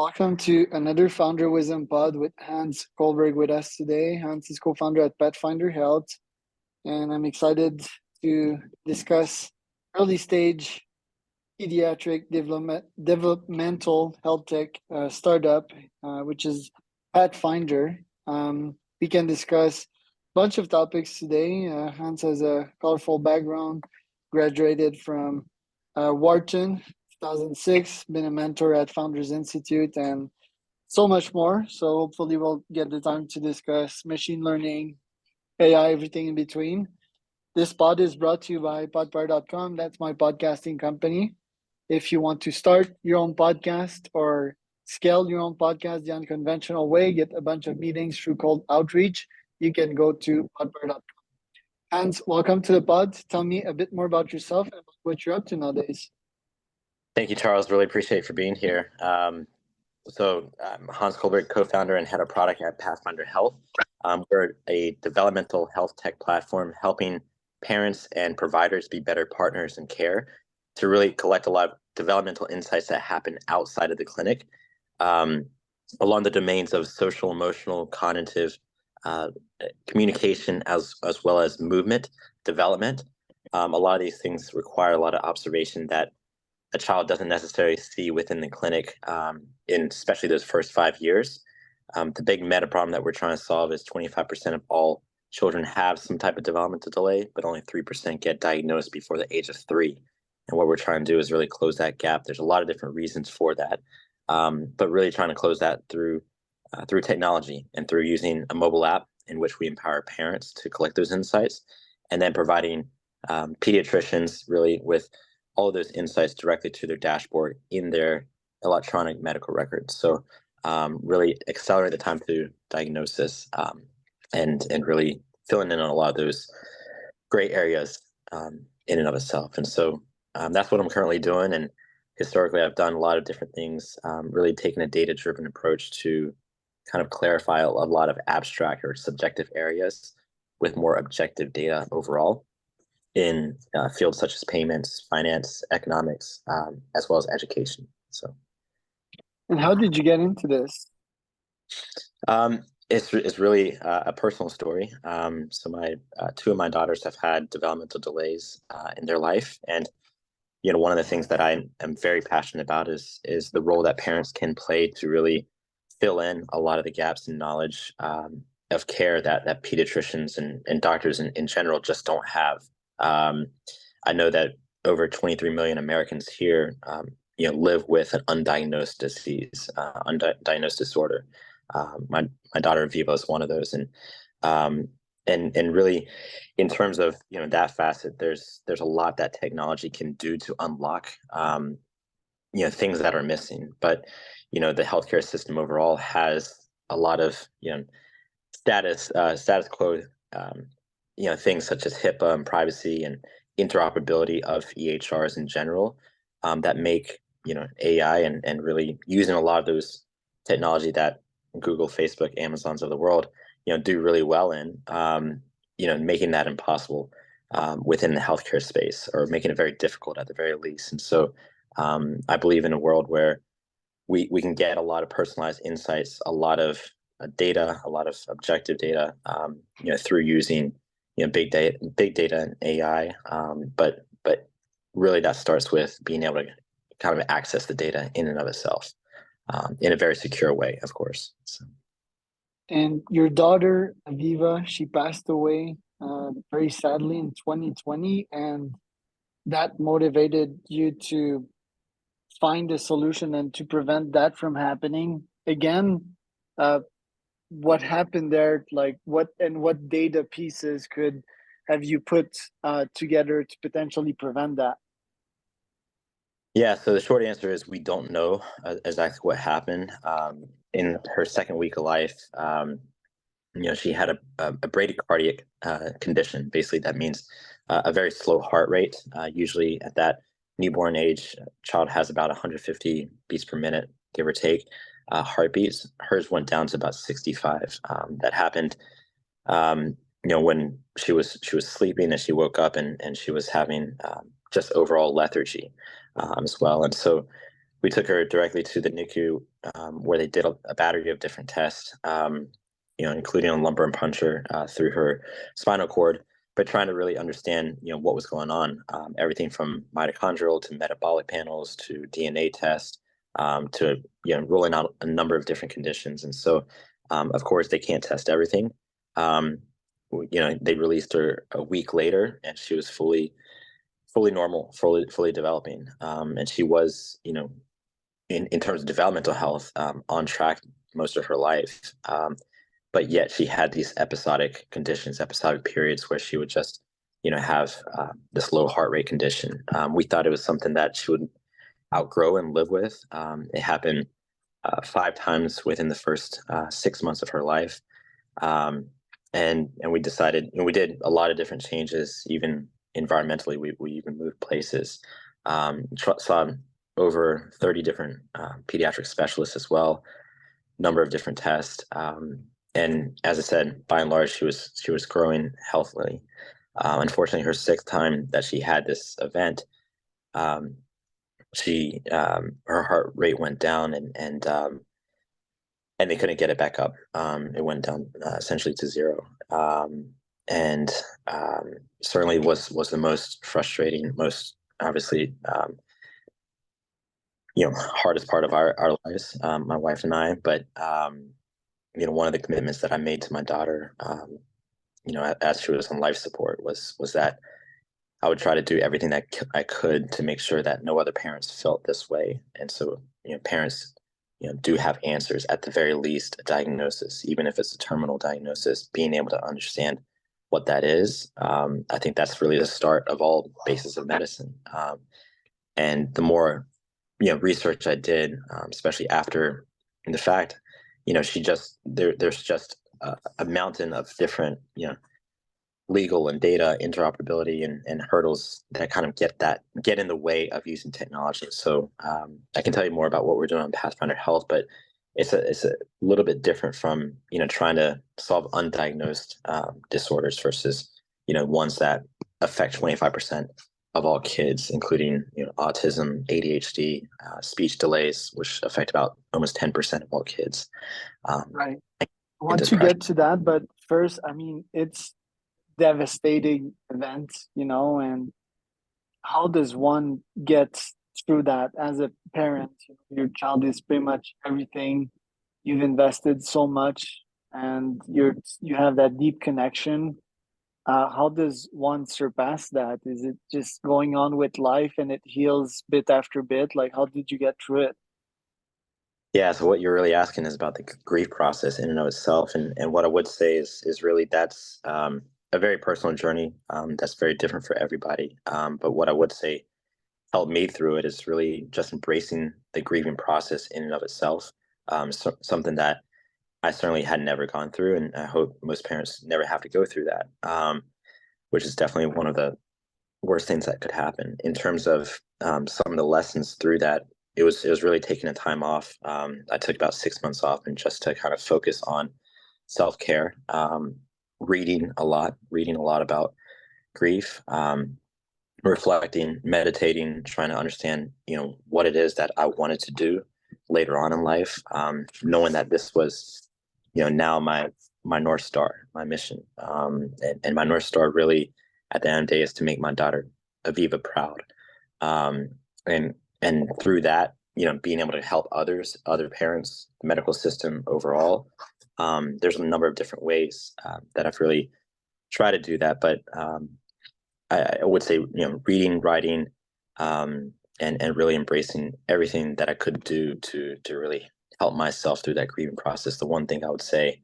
Welcome to another Founder Wisdom Pod with Hans Kullberg with us today. Hans is co-founder at Pathfinder Health, and I'm excited to discuss early stage pediatric developmental health tech startup, which is Pathfinder. We can discuss a bunch of topics today. Hans has a colorful background, graduated from Wharton 2006, been a mentor at Founders Institute, and so much more. So hopefully we'll get the time to discuss machine learning, AI, everything in between. This pod is brought to you by podpar.com. That's my podcasting company. If you want to start your own podcast or scale your own podcast the unconventional way, get a bunch of meetings through cold outreach, you can go to podpar.com. Hans, welcome to the pod. Tell me a bit more about yourself and what you're up to nowadays. Thank you, Charles. Really appreciate for being here. I'm Hans Kullberg, co-founder and head of product at Pathfinder Health. We're a developmental health tech platform helping parents and providers be better partners in care to really collect a lot of developmental insights that happen outside of the clinic along the domains of social, emotional, cognitive, communication, as well as movement, development. A lot of these things require a lot of observation that a child doesn't necessarily see within the clinic in especially those first 5 years. The big meta problem that we're trying to solve is 25% of all children have some type of developmental delay, but only 3% get diagnosed before the age of 3. And what we're trying to do is really close that gap. There's a lot of different reasons for that, but really trying to close that through technology and through using a mobile app in which we empower parents to collect those insights, and then providing pediatricians really with all of those insights directly to their dashboard in their electronic medical records. So really accelerate the time to diagnosis and really filling in on a lot of those gray areas in and of itself. And so that's what I'm currently doing. And historically, I've done a lot of different things, really taking a data-driven approach to kind of clarify a lot of abstract or subjective areas with more objective data overall in fields such as payments, finance, economics, as well as education. So, and how did you get into this? It's really a personal story. So my two of my daughters have had developmental delays in their life, and one of the things that I am very passionate about is the role that parents can play to really fill in a lot of the gaps in knowledge of care that pediatricians and doctors in general just don't have. I know that over 23 million Americans here, live with an undiagnosed disease, undiagnosed disorder. My daughter Viva is one of those, and really, in terms of that facet, there's a lot that technology can do to unlock things that are missing. But the healthcare system overall has a lot of status quo. Things such as HIPAA and privacy and interoperability of EHRs in general that make AI and really using a lot of those technology that Google, Facebook, Amazons of the world do really well in, making that impossible within the healthcare space, or making it very difficult at the very least. And so I believe in a world where we can get a lot of personalized insights, a lot of data, a lot of objective data, through using big data and AI, but really that starts with being able to kind of access the data in and of itself in a very secure way, of course. So. And your daughter Aviva, she passed away very sadly in 2020, and that motivated you to find a solution and to prevent that from happening again. What happened there? Like what data pieces could have you put together to potentially prevent that? Yeah, so the short answer is we don't know exactly what happened. In her second week of life, she had a bradycardic condition. Basically, that means a very slow heart rate. Usually at that newborn age, child has about 150 beats per minute, give or take. Heartbeats. Hers went down to about 65. That happened, when she was sleeping, and she woke up and she was having just overall lethargy as well. And so we took her directly to the NICU, where they did a battery of different tests, including a lumbar puncture through her spinal cord, but trying to really understand, what was going on. Everything from mitochondrial to metabolic panels to DNA tests, to ruling out a number of different conditions. And so, of course, they can't test everything. They released her a week later, and she was fully normal, fully developing. And she was, in terms of developmental health, on track most of her life. But yet she had these episodic conditions, episodic periods where she would just, have this low heart rate condition. We thought it was something that she would outgrow and live with. It happened 5 times within the first 6 months of her life. And we decided, we did a lot of different changes, even environmentally. We even moved places. Saw over 30 different pediatric specialists as well, number of different tests. And as I said, by and large, she was growing healthily. Unfortunately, her 6th time that she had this event, her heart rate went down, and they couldn't get it back up. It went down essentially to 0. And certainly was the most frustrating, most obviously, hardest part of our lives, my wife and I. But one of the commitments that I made to my daughter, as she was on life support, was that I would try to do everything that I could to make sure that no other parents felt this way. And so, parents, do have answers, at the very least, a diagnosis, even if it's a terminal diagnosis, being able to understand what that is. I think that's really the start of all bases of medicine. And the more, research I did, especially after the fact, there's just a mountain of different, legal and data interoperability and hurdles that kind of get in the way of using technology. So I can tell you more about what we're doing on Pathfinder Health, but it's a little bit different from trying to solve undiagnosed disorders versus ones that affect 25% of all kids, including autism, ADHD, speech delays, which affect about almost 10% of all kids. Right. I want to get to that, but first, I mean, it's devastating event, and how does one get through that as a parent? Your child is pretty much everything. You've invested so much, and you have that deep connection. How does one surpass that? Is it just going on with life and it heals bit after bit? Like, how did you get through it? Yeah, so what you're really asking is about the grief process in and of itself, and what I would say is really that's a very personal journey, that's very different for everybody. But what I would say helped me through it is really just embracing the grieving process in and of itself. Something that I certainly had never gone through, and I hope most parents never have to go through that, which is definitely one of the worst things that could happen. In terms of some of the lessons through that, it was really taking a time off. I took about 6 months off, and just to kind of focus on self-care, reading a lot about grief, reflecting, meditating, trying to understand, what it is that I wanted to do later on in life, knowing that this was, now my North Star, my mission. And my North Star really, at the end of the day, is to make my daughter Aviva proud. And through that, being able to help other parents, the medical system overall. There's a number of different ways that I've really tried to do that. But I would say, reading, writing, and really embracing everything that I could do to really help myself through that grieving process. The one thing I would say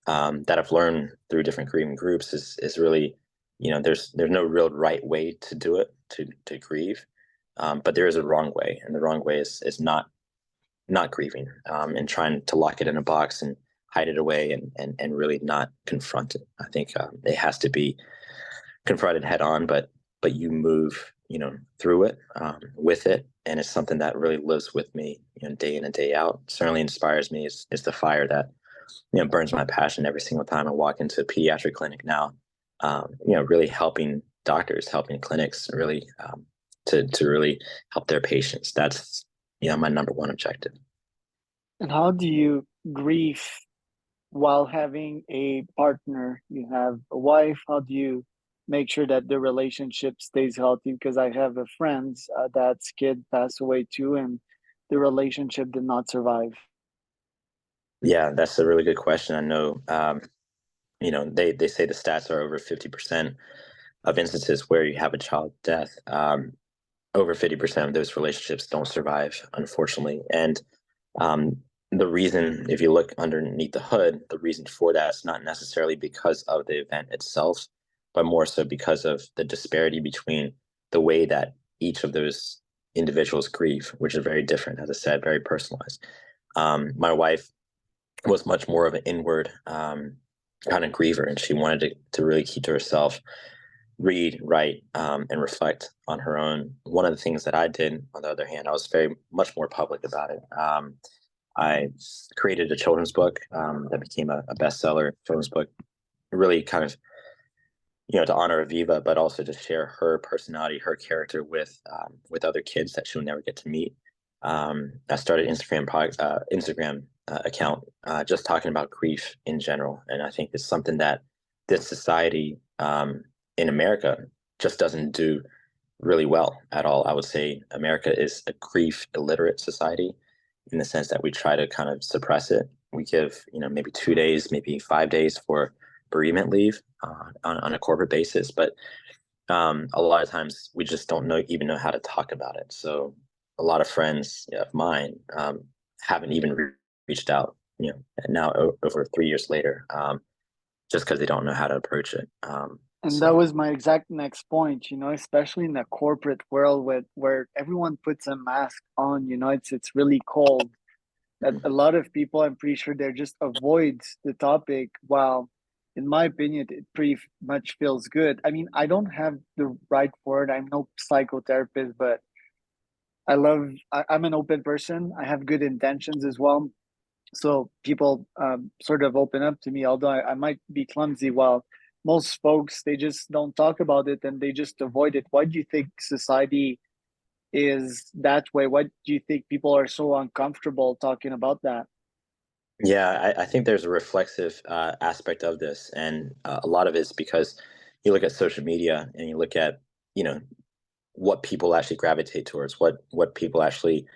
that I've learned through different grieving groups is really, there's no real right way to do it, to grieve, but there is a wrong way, and the wrong way is not grieving, and trying to lock it in a box and hide it away and really not confront it. I think it has to be confronted head on, but you move, through it, with it, and it's something that really lives with me, day in and day out. Certainly inspires me. Is the fire that burns my passion every single time I walk into a pediatric clinic now. Really helping doctors, helping clinics, really to really help their patients. my number one objective. And how do you grieve while having a partner? You have a wife. How do you make sure that the relationship stays healthy? Because I have a friend that's kid passed away too, and the relationship did not survive. Yeah, that's a really good question. I know, they say the stats are over 50% of instances where you have a child death. Over 50% of those relationships don't survive, unfortunately. And um, the reason, if you look underneath the hood, the reason for that is not necessarily because of the event itself, but more so because of the disparity between the way that each of those individuals grieve, which is very different, as I said, very personalized. My wife was much more of an inward kind of griever, and she wanted to really keep to herself, read, write, and reflect on her own. One of the things that I did, on the other hand, I was very much more public about it. I created a children's book that became a bestseller children's book, really kind of, to honor Aviva, but also to share her personality, her character with other kids that she'll never get to meet. I started Instagram account just talking about grief in general, and I think it's something that this society in America just doesn't do really well at all. I would say America is a grief illiterate society in the sense that we try to kind of suppress it. We give, maybe 2 days, maybe 5 days for bereavement leave on a corporate basis, but a lot of times we just don't even know how to talk about it. So a lot of friends of mine haven't even reached out, now over 3 years later, just because they don't know how to approach it. And that was my exact next point, especially in the corporate world where everyone puts a mask on, it's really cold. That a lot of people, I'm pretty sure, they're just avoids the topic. While, in my opinion, it pretty much feels good. I mean, I don't have the right word. I'm no psychotherapist, but I'm an open person. I have good intentions as well. So people sort of open up to me, although I might be clumsy. While most folks, they just don't talk about it and they just avoid it. Why do you think society is that way? Why do you think people are so uncomfortable talking about that? Yeah, I think there's a reflexive aspect of this, and a lot of it's because you look at social media and you look at, you know, what people actually gravitate towards, what people actually,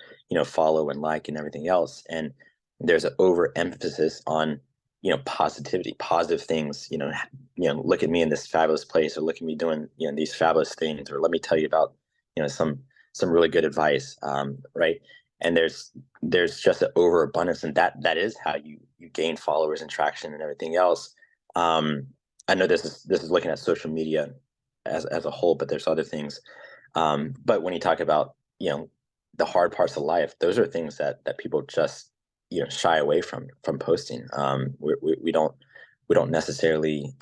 follow and like and everything else. And there's an overemphasis on, positivity, positive things, look at me in this fabulous place, or look at me doing, these fabulous things, or let me tell you about, some really good advice. Right. And there's just an overabundance, and that is how you gain followers and traction and everything else. I know this is looking at social media as a whole, but there's other things. But when you talk about, the hard parts of life, those are things that people just, shy away from posting. We don't necessarily,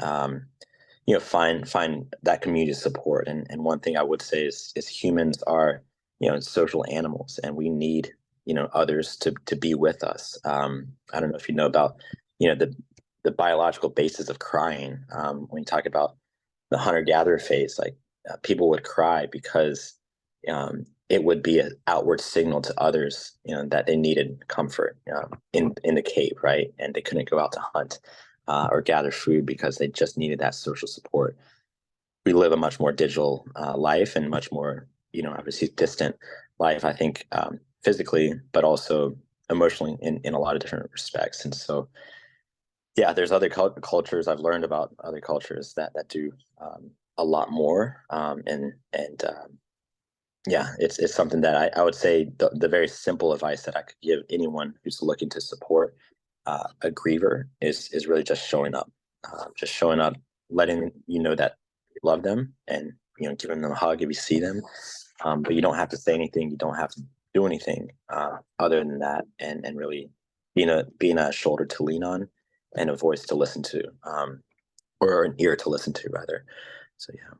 find that community support. And one thing I would say is humans are, social animals, and we need, others to be with us. I don't know if you know about, the biological basis of crying. When you talk about the hunter-gatherer phase, like, people would cry because it would be an outward signal to others, that they needed comfort in the cave, right? And they couldn't go out to hunt or gather food because they just needed that social support. We live a much more digital life, and much more, obviously distant life, I think, physically, but also emotionally in a lot of different respects. And so, yeah, there's other cultures. I've learned about other cultures that do a lot more, and yeah, it's something that I would say the very simple advice that I could give anyone who's looking to support a griever is really just showing up, letting you know that you love them, and, giving them a hug if you see them. But you don't have to say anything. You don't have to do anything other than that, and really being a shoulder to lean on, and a voice to listen to, or an ear to listen to, rather. So yeah.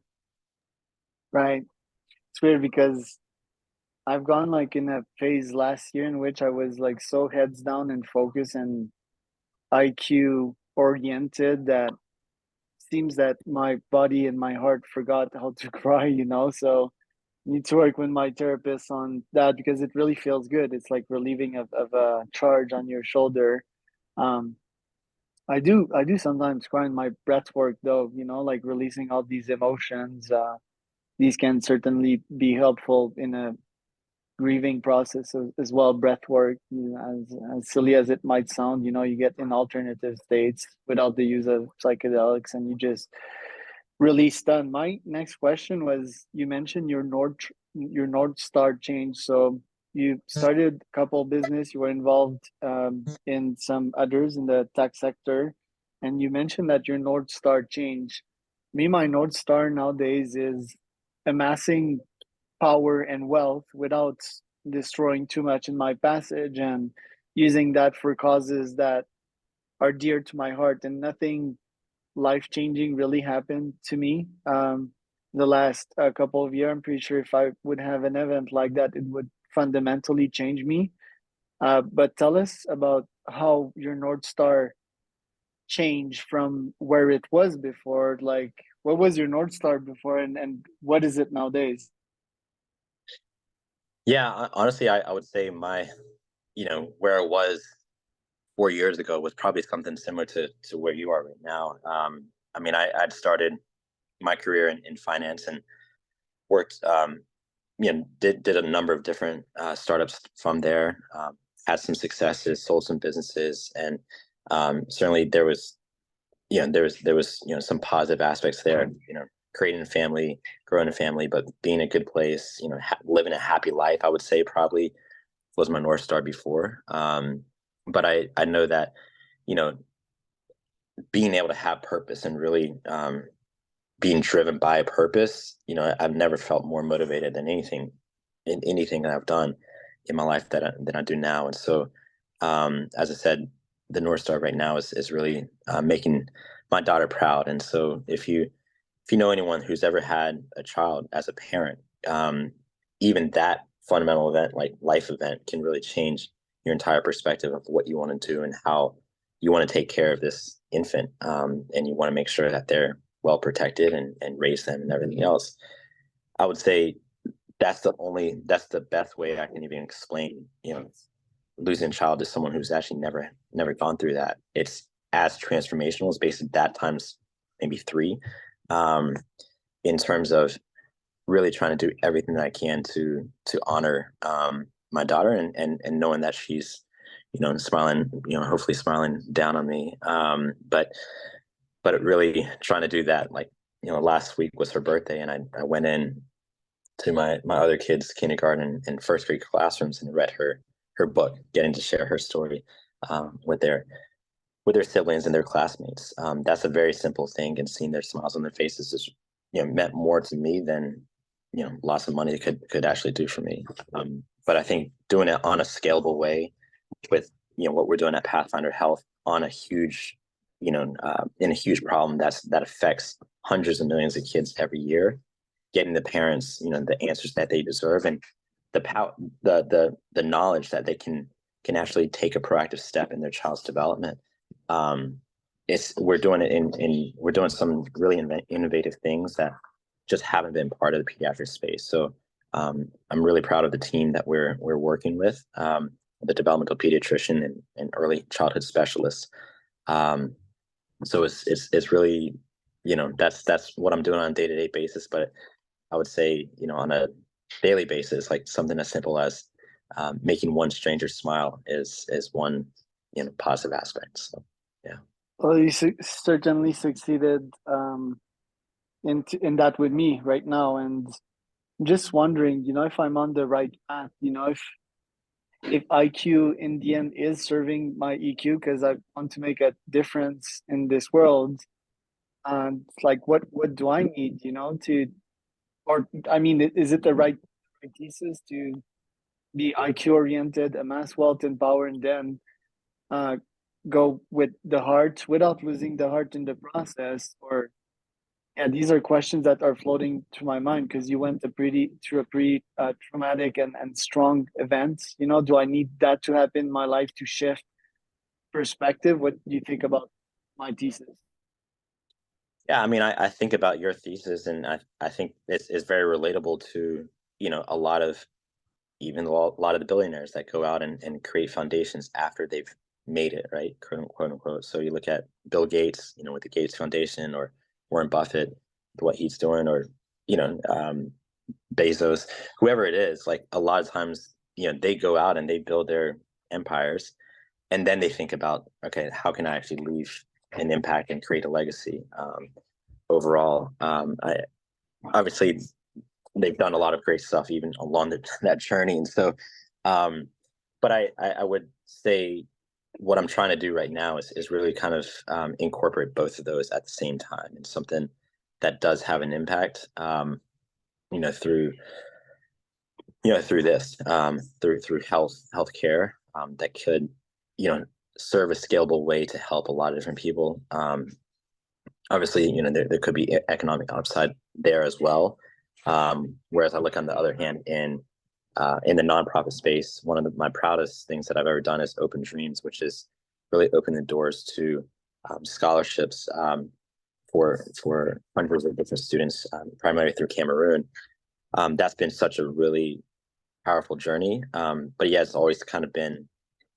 Right. It's weird because I've gone like in a phase last year in which I was like so heads down and focused and IQ oriented that seems that my body and my heart forgot how to cry. So need to work with my therapist on that because it really feels good. It's like relieving of a charge on your shoulder. Um, I do sometimes find my breath work though, like releasing all these emotions. These can certainly be helpful in a grieving process as well. Breath work, as silly as it might sound, you get in alternative states without the use of psychedelics, and you just release done. My next question was, you mentioned your North Star change. So you started a couple business, you were involved in some others in the tech sector, and you mentioned that your North Star change. My North Star nowadays is amassing power and wealth without destroying too much in my passage, and using that for causes that are dear to my heart. And nothing life changing really happened to me the last couple of years. I'm pretty sure if I would have an event like that, it would fundamentally change me. But tell us about how your North Star changed from where it was before. Like, what was your North Star before, and what is it nowadays? Yeah, honestly, I would say where I was 4 years ago was probably something similar to where you are right now. I mean, I'd started my career in finance and worked, did a number of different startups from there. Had some successes, sold some businesses, and certainly there was some positive aspects there. Creating a family, growing a family, but being a good place. Living a happy life. I would say probably was my North Star before. But I know that you know being able to have purpose and really being driven by a purpose. I've never felt more motivated than anything that I've done in my life than I do now. And so, as I said, the North Star right now is really making my daughter proud. And so, if you know anyone who's ever had a child as a parent, even that fundamental event, like life event, can really change your entire perspective of what you want to do and how you want to take care of this infant. And you want to make sure that they're well protected and raise them and everything else. I would say that's the best way I can even explain, losing a child to someone who's actually never gone through that. It's as transformational as basically that times maybe three, um, in terms of really trying to do everything that I can to honor my daughter, and knowing that she's smiling, hopefully smiling down on me. But really trying to do that. Like, last week was her birthday, and I went in to my other kids' kindergarten and first grade classrooms and read her book, getting to share her story with their siblings and their classmates. That's a very simple thing, and seeing their smiles on their faces is meant more to me than lots of money could actually do for me. But I think doing it on a scalable way with what we're doing at Pathfinder Health on a huge in a huge problem that affects hundreds of millions of kids every year, getting the parents the answers that they deserve, and the knowledge that they can actually take a proactive step in their child's development. We're doing it we're doing some really innovative things that just haven't been part of the pediatric space. So I'm really proud of the team that we're working with, the developmental pediatrician and early childhood specialists. So it's really that's what I'm doing on a day-to-day basis. But I would say on a daily basis, like something as simple as making one stranger smile is one positive aspect. So yeah. Well, you certainly succeeded in that with me right now, and just wondering, if I'm on the right path, if IQ in the end is serving my EQ, because I want to make a difference in this world. And like, what do I need, to, or I mean, is it the right thesis to be IQ oriented, amass wealth and power, and then uh, go with the heart without losing the heart in the process? Or yeah, these are questions that are floating to my mind because you went through a pretty traumatic and strong event. Do I need that to happen in my life to shift perspective? What do you think about my thesis? Yeah, I mean, I think about your thesis, and I think it's very relatable to a lot of the billionaires that go out and create foundations after they've made it, right? Quote unquote. So you look at Bill Gates, with the Gates Foundation, or Warren Buffett, what he's doing, or Bezos, whoever it is. Like a lot of times, they go out and they build their empires, and then they think about, okay, how can I actually leave an impact and create a legacy overall? I obviously they've done a lot of great stuff even along that journey, and so, but I would say what I'm trying to do right now is really kind of incorporate both of those at the same time, and something that does have an impact, through through this, through healthcare, that could, serve a scalable way to help a lot of different people. Obviously, there could be economic upside there as well. Whereas I look on the other hand in the nonprofit space, one of my proudest things that I've ever done is Open Dreams, which is really open the doors to scholarships for hundreds of different students, primarily through Cameroon. That's been such a really powerful journey. But yeah, it's always kind of been,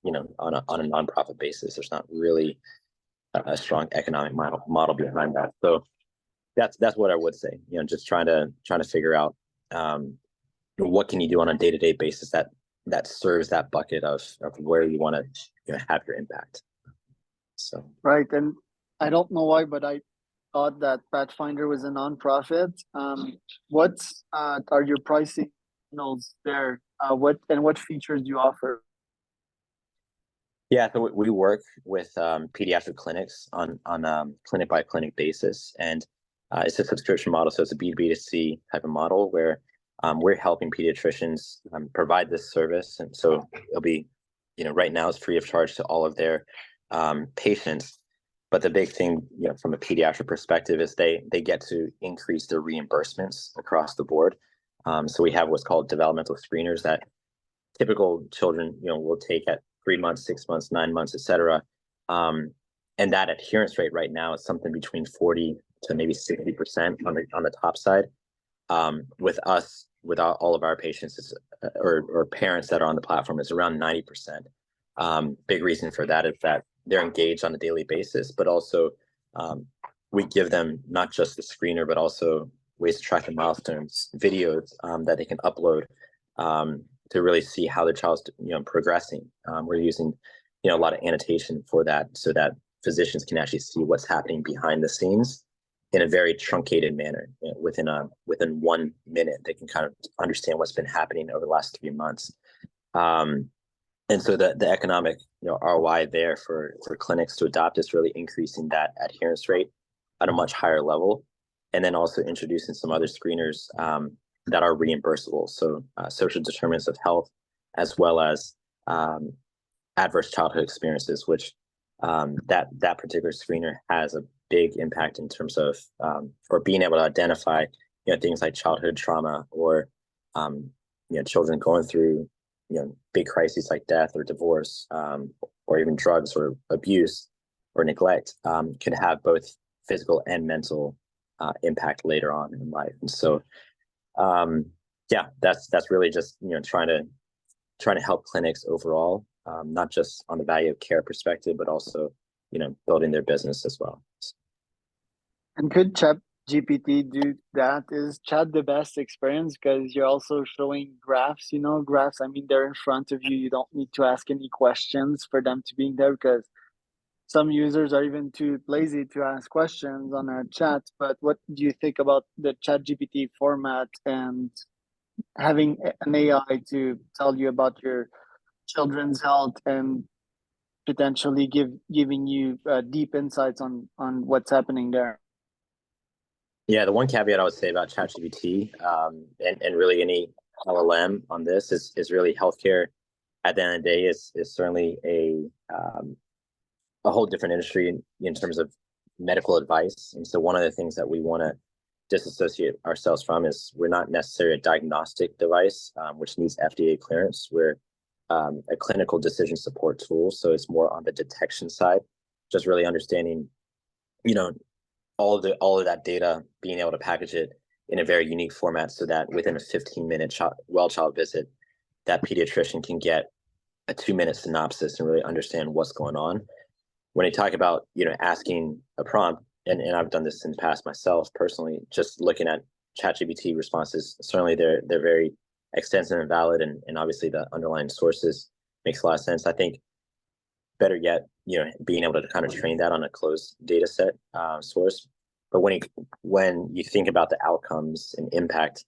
on a nonprofit basis. There's not really a strong economic model behind that. So that's what I would say. Just trying to figure out what can you do on a day-to-day basis that serves that bucket of where you want to have your impact. So Right, and I don't know why, but I thought that Pathfinder was a nonprofit. What's are your pricing signals there? What features do you offer? yeah, so we work with pediatric clinics on clinic by clinic basis, and it's a subscription model, so it's a B2B2C type of model where we're helping pediatricians provide this service, and so it'll be, right now it's free of charge to all of their patients. But the big thing, from a pediatric perspective, is they get to increase their reimbursements across the board. So we have what's called developmental screeners that typical children, will take at 3 months, 6 months, 9 months, etc. And that adherence rate right now is something between 40 to maybe 60% on the top side. With us, with all of our patients, or parents that are on the platform, is around 90%. Big reason for that is that they're engaged on a daily basis, but also we give them not just the screener, but also ways to track the milestones, videos that they can upload to really see how the child's progressing. We're using a lot of annotation for that, so that physicians can actually see what's happening behind the scenes in a very truncated manner. Within 1 minute, they can kind of understand what's been happening over the last 3 months. And so the economic ROI there for clinics to adopt is really increasing that adherence rate at a much higher level, and then also introducing some other screeners that are reimbursable. So social determinants of health, as well as adverse childhood experiences, which that particular screener has a big impact in terms of or being able to identify things like childhood trauma, or children going through big crises like death or divorce, or even drugs or abuse or neglect, can have both physical and mental impact later on in life. And so yeah, that's really just trying to help clinics overall, not just on the value of care perspective, but also building their business as well. And could Chat GPT do that? Is Chat the best experience because you're also showing graphs? Graphs, I mean, they're in front of you. You don't need to ask any questions for them to be there, because some users are even too lazy to ask questions on our chat. But what do you think about the Chat GPT format and having an AI to tell you about your children's health and potentially giving you deep insights on what's happening there? Yeah, the one caveat I would say about ChatGPT, and really any LLM on this is really healthcare. At the end of the day, is certainly a whole different industry in terms of medical advice. And so one of the things that we want to disassociate ourselves from is we're not necessarily a diagnostic device, which needs FDA clearance. We're a clinical decision support tool, so it's more on the detection side, just really understanding, all of that data, being able to package it in a very unique format so that within a 15-minute well child visit, that pediatrician can get a 2-minute synopsis and really understand what's going on. When you talk about, asking a prompt, and I've done this in the past myself personally, just looking at ChatGPT responses, certainly they're very extensive and valid, and obviously the underlying sources makes a lot of sense. I think better yet, being able to kind of train that on a closed data set source. But when you think about the outcomes and impact,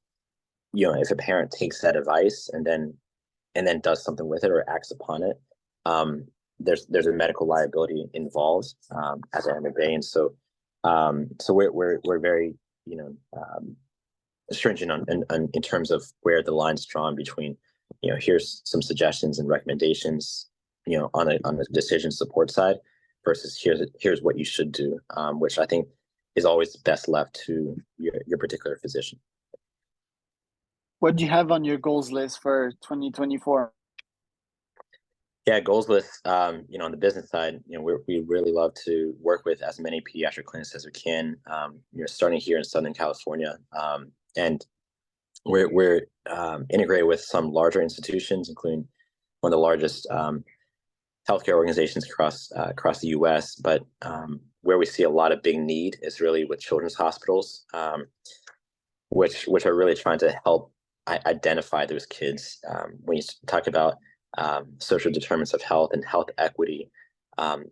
if a parent takes that advice and then does something with it or acts upon it, there's a medical liability involved at the end of the day. And so we're very stringent on in terms of where the line's drawn between here's some suggestions and recommendations on the decision support side versus here's what you should do, which I think is always best left to your particular physician. What do you have on your goals list for 2024? Yeah, goals list, on the business side, we really love to work with as many pediatric clinics as we can, starting here in Southern California. And we're integrated with some larger institutions, including one of the largest healthcare organizations across the U.S. But where we see a lot of big need is really with children's hospitals, which are really trying to help identify those kids. When you talk about social determinants of health and health equity,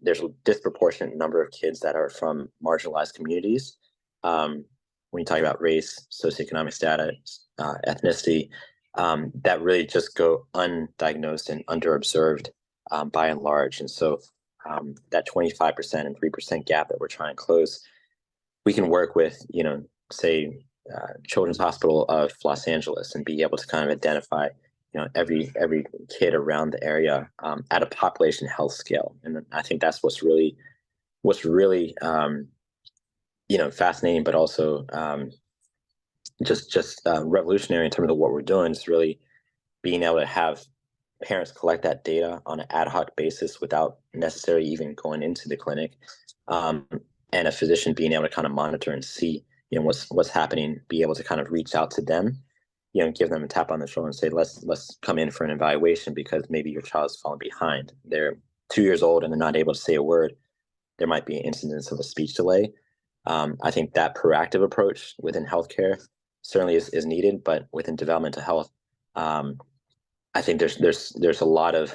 there's a disproportionate number of kids that are from marginalized communities. When you talk about race, socioeconomic status, ethnicity, that really just go undiagnosed and underobserved by and large. And so that 25% and 3% gap that we're trying to close, we can work with, say, Children's Hospital of Los Angeles and be able to kind of identify, every kid around the area at a population health scale. And I think that's what's really fascinating, but also just revolutionary in terms of what we're doing. Is really being able to have parents collect that data on an ad hoc basis without necessarily even going into the clinic, and a physician being able to kind of monitor and see what's happening, be able to kind of reach out to them, give them a tap on the shoulder and say, let's come in for an evaluation because maybe your child's fallen behind. They're 2 years old and they're not able to say a word. There might be an incidence of a speech delay. I think that proactive approach within healthcare certainly is needed, but within developmental health, I think there's a lot of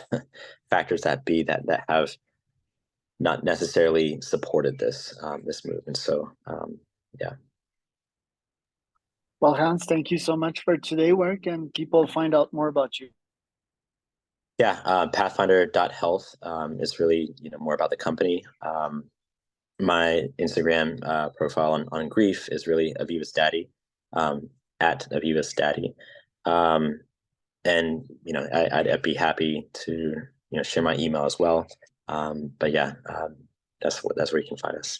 factors that have not necessarily supported this move. And so, yeah. Well, Hans, thank you so much for today's work, and people find out more about you. Yeah, Pathfinder.health is really more about the company. My Instagram profile on grief is really Aviva's Daddy, at Aviva's Daddy. And I'd be happy to share my email as well. But yeah, that's where you can find us.